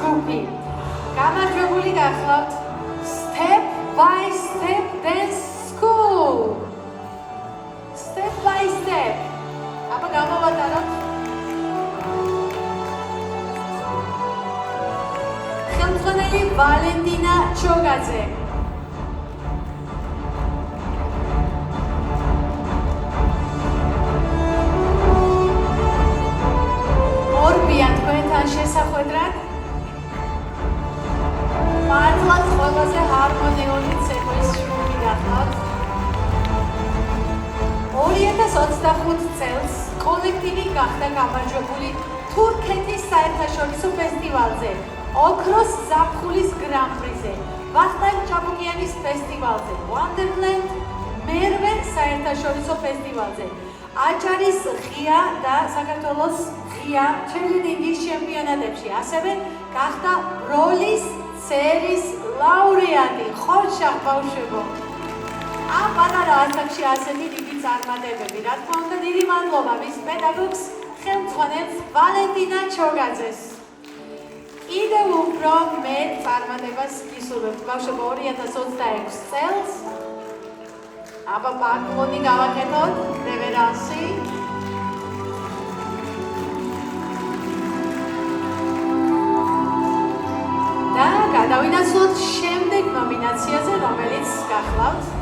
ჯგუფი. გამარჯვებული გახლავთ Step by Step Dance School. Step by Step. აბა გამოვატაროთ. ხელმძღვანელი ვალენტინა ჩოგაძე. ორბიან თქვენთან შესახვედრად. მართლაც ყველაზე ჰარმონიული ცეკვის ჯგუფი გახლავთ. 2025 წელს კოლექტივი გახდა გამარჯვებული თურქეთის საერთაშორისო ფესტივალზე, ოქროს ზაფხულის გრან-პრიზე, ვახტანგ ჩაბუკიანის ფესტივალზე, Wonderland მერვე საერთაშორისო ფესტივალზე, აჭარის ღია და საქართველოს ღია ჩერლიდინგის ჩემპიონატებში, ასევე გახდა ბროლის სერის ლაურეატი. ხორშა ბავშვებო! ამ პატარა ასაკში ასეთი დიდი წარმატებები. რა თქმა უნდა, დიდი მადლობა მის პედაგოგს, ხელმძღვანელს ვალენტინა ჩოგაძეს. კიდევ უფრო მეტ წარმატებას გისურვებთ ბავშვებო 2026 წელს. აბა ბაკლონი გავაკეთოთ, რევერანსი. და გადავინაცვლოთ შემდეგ ნომინაციაზე, რომელიც გახლავთ